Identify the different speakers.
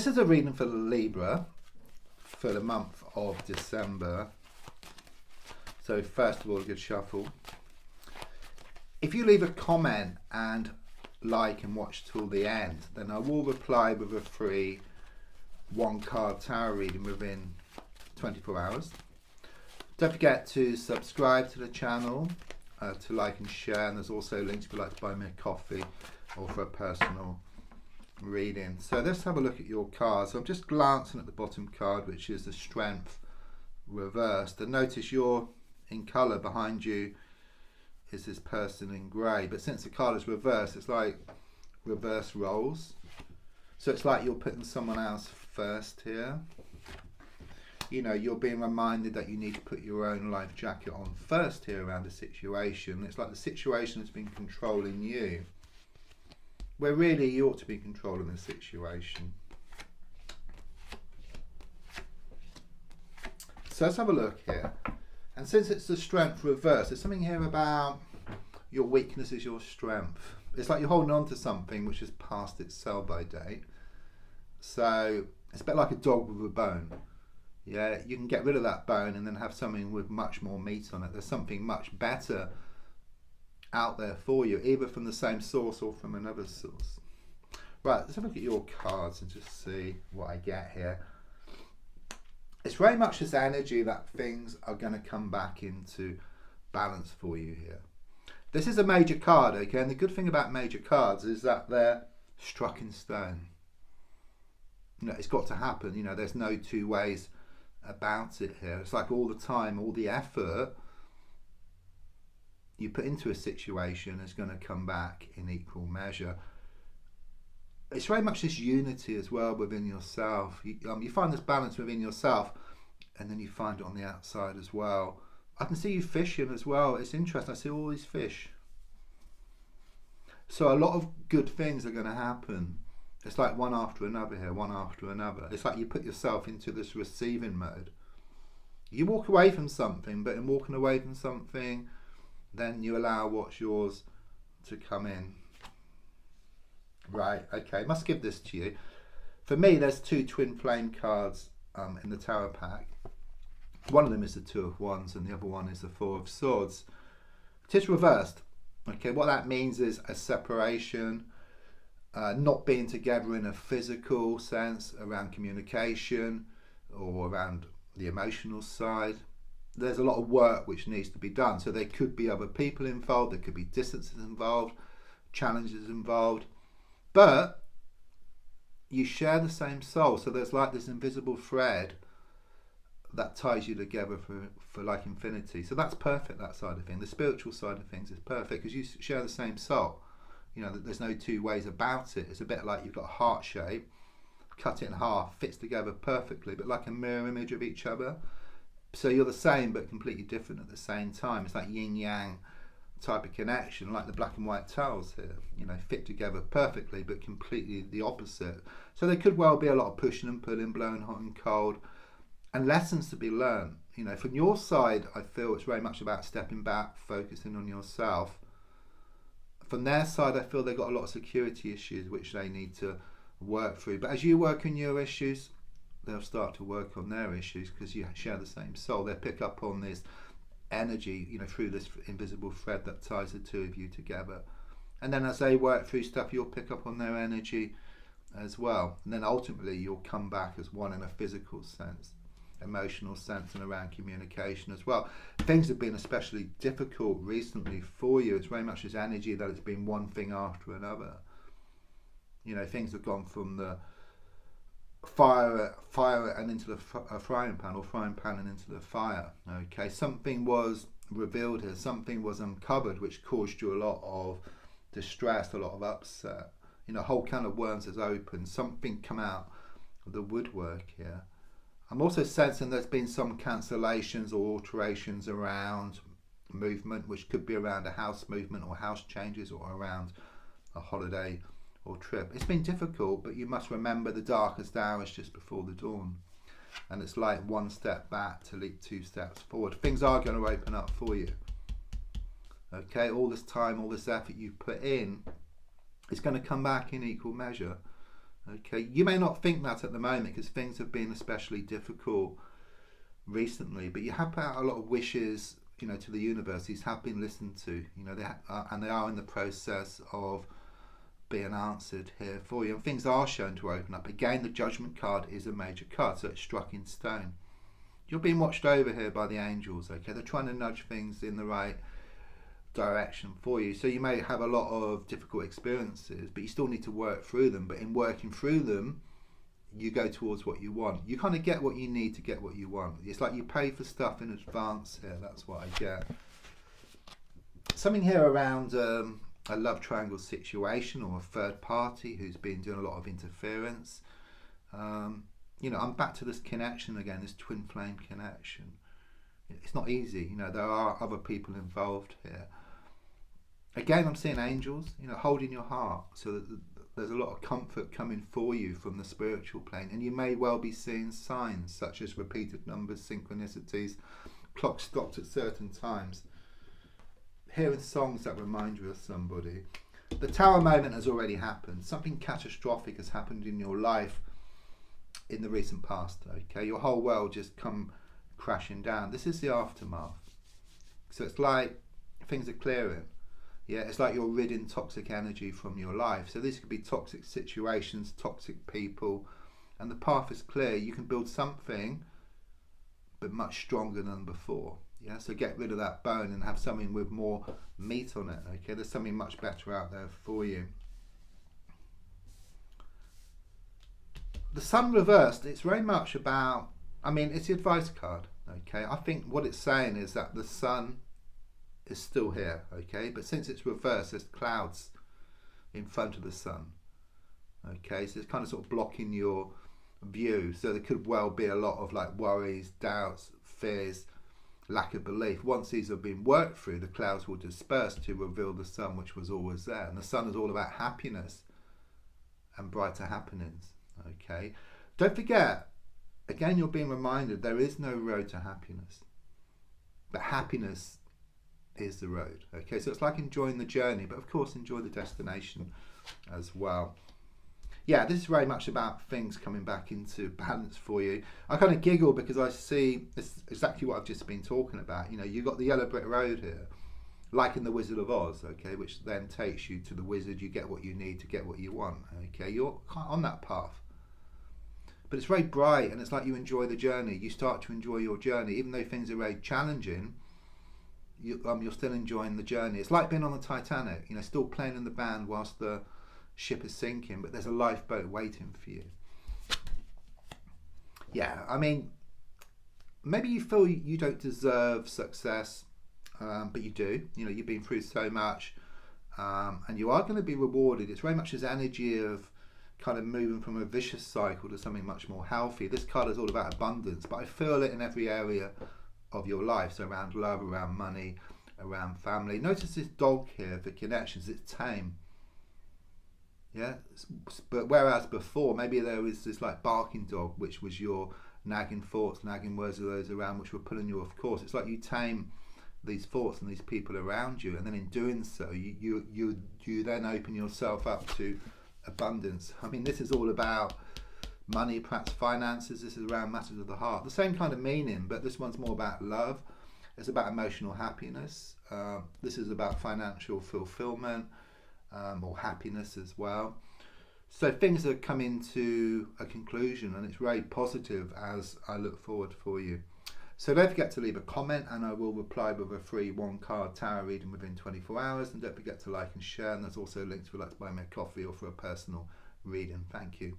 Speaker 1: This is a reading for Libra for the month of December. So first of all, a good shuffle. If you leave a comment and like and watch till the end, then I will reply with a free 1-card tarot reading within 24 hours. Don't forget to subscribe to the channel, to like and share, and there's also links if you'd like to buy me a coffee or for a personal reading. So let's have a look at your cards. So I'm just glancing at the bottom card, which is the Strength reversed, and notice you're in colour. Behind you is this person in grey, but since the card is reversed, it's like reverse roles. So it's like you're putting someone else first here. You know, you're being reminded that you need to put your own life jacket on first here around a situation. It's like the situation has been controlling you, where really you ought to be controlling the situation. So let's have a look here. And since it's the Strength reverse, there's something here about your weakness is your strength. It's like you're holding on to something which has passed its sell-by date. So it's a bit like a dog with a bone. Yeah, you can get rid of that bone and then have something with much more meat on it. There's something much better out there for you, either from the same source or from another source. Right, let's have a look at your cards and just see what I get here. It's very much this energy that things are going to come back into balance for you here. This is a major card, okay, and the good thing about major cards is that they're struck in stone. You know, it's got to happen. You know, there's no two ways about it here. It's like all the time, all the effort you put into a situation is going to come back in equal measure. It's very much this unity as well within yourself. You find this balance within yourself, and then you find it on the outside as well. I can see you fishing as well. It's interesting. I see all these fish. So a lot of good things are going to happen. It's like one after another here, one after another. It's like you put yourself into this receiving mode. You walk away from something, but in walking away from something, then you allow what's yours to come in. Right, okay, must give this to you. For me, there's 2 twin flame cards in the tarot pack. One of them is the 2 of Wands and the other one is the 4 of Swords. It is reversed. Okay, what that means is a separation, not being together in a physical sense around communication or around the emotional side. There's a lot of work which needs to be done. So there could be other people involved, there could be distances involved, challenges involved, but you share the same soul. So there's like this invisible thread that ties you together for like infinity. So that's perfect, that side of things. The spiritual side of things is perfect because you share the same soul. You know, there's no two ways about it. It's a bit like you've got a heart shape, cut it in half, fits together perfectly, but like a mirror image of each other. So you're the same but completely different at the same time. It's like yin yang type of connection, like the black and white tiles here. You know, fit together perfectly but completely the opposite. So there could well be a lot of pushing and pulling, blowing hot and cold, and lessons to be learned. You know, from your side, I feel it's very much about stepping back, focusing on yourself. From their side, I feel they've got a lot of security issues which they need to work through. But as you work on your issues, they'll start to work on their issues because you share the same soul. They'll pick up on this energy, you know, through this invisible thread that ties the two of you together. And then as they work through stuff, you'll pick up on their energy as well. And then ultimately, you'll come back as one in a physical sense, emotional sense, and around communication as well. Things have been especially difficult recently for you. It's very much this energy that it's been one thing after another. You know, things have gone from the fire and into the frying pan, or frying pan and into the fire. Okay, something was revealed here, something was uncovered which caused you a lot of distress, a lot of upset. You know, a whole can of worms has opened, something come out of the woodwork here. I'm also sensing there's been some cancellations or alterations around movement, which could be around a house movement or house changes or around a holiday or trip. It's been difficult, but you must remember the darkest hour is just before the dawn. And it's like one step back to leap 2 steps forward. Things are going to open up for you. Okay, all this time, all this effort you've put in, it's going to come back in equal measure. Okay, you may not think that at the moment because things have been especially difficult recently, but you have put out a lot of wishes, to the universe. These have been listened to, and they are in the process of being answered here for you, and things are shown to open up. Again, the Judgment card is a major card, so it's struck in stone. You're being watched over here by the angels. Okay, they're trying to nudge things in the right direction for you. So you may have a lot of difficult experiences, but you still need to work through them. But in working through them, you go towards what you want. You kind of get what you need to get what you want. It's like you pay for stuff in advance here. That's what I get. Something here around a love triangle situation or a third party who's been doing a lot of interference. I'm back to this connection again, this twin flame connection. It's not easy. There are other people involved here. Again, I'm seeing angels, holding your heart, so that there's a lot of comfort coming for you from the spiritual plane. And you may well be seeing signs such as repeated numbers, synchronicities, clocks stopped at certain times, hearing songs that remind you of somebody. The Tower moment has already happened. Something catastrophic has happened in your life in the recent past. Okay, your whole world just come crashing down. This is the aftermath. So it's like things are clearing. Yeah, it's like you're ridding toxic energy from your life. So these could be toxic situations, toxic people, and the path is clear. You can build something, but much stronger than before. Yeah, so get rid of that bone and have something with more meat on it. Okay, there's something much better out there for you. The Sun reversed, it's very much about, it's the advice card. Okay, I think what it's saying is that the Sun is still here. Okay, but since it's reversed, there's clouds in front of the Sun. Okay, so it's kind of sort of blocking your view. So there could well be a lot of like worries, doubts, fears, lack of belief. Once these have been worked through, the clouds will disperse to reveal the Sun, which was always there. And the Sun is all about happiness and brighter happenings. Okay, don't forget, again, you're being reminded there is no road to happiness, but happiness is the road. Okay, so it's like enjoying the journey, but of course enjoy the destination as well. Yeah, this is very much about things coming back into balance for you. I kind of giggle because I see it's exactly what I've just been talking about. You've got the yellow brick road here, like in the Wizard of Oz. Okay, which then takes you to the wizard. You get what you need to get what you want. Okay, you're on that path. But it's very bright, and it's like you enjoy the journey. You start to enjoy your journey, even though things are very challenging. You're still enjoying the journey. It's like being on the Titanic, still playing in the band whilst the ship is sinking, but there's a lifeboat waiting for you. Yeah, maybe you feel you don't deserve success, but you do. You've been through so much, and you are going to be rewarded. It's very much this energy of kind of moving from a vicious cycle to something much more healthy. This card is all about abundance, but I feel it in every area of your life. So around love, around money, around family. Notice this dog here for connections. It's tame. Yeah, but whereas before maybe there was this like barking dog, which was your nagging thoughts, nagging words of those around, which were pulling you off course. It's like you tame these thoughts and these people around you, and then in doing so, you then open yourself up to abundance. This is all about money, perhaps finances. This is around matters of the heart. The same kind of meaning, but this one's more about love. It's about emotional happiness. This is about financial fulfillment, or happiness as well. So things are coming to a conclusion, and it's very positive as I look forward for you. So don't forget to leave a comment, and I will reply with a free 1-card tarot reading within 24 hours. And don't forget to like and share. And there's also links if you'd like to buy me a coffee or for a personal reading. Thank you.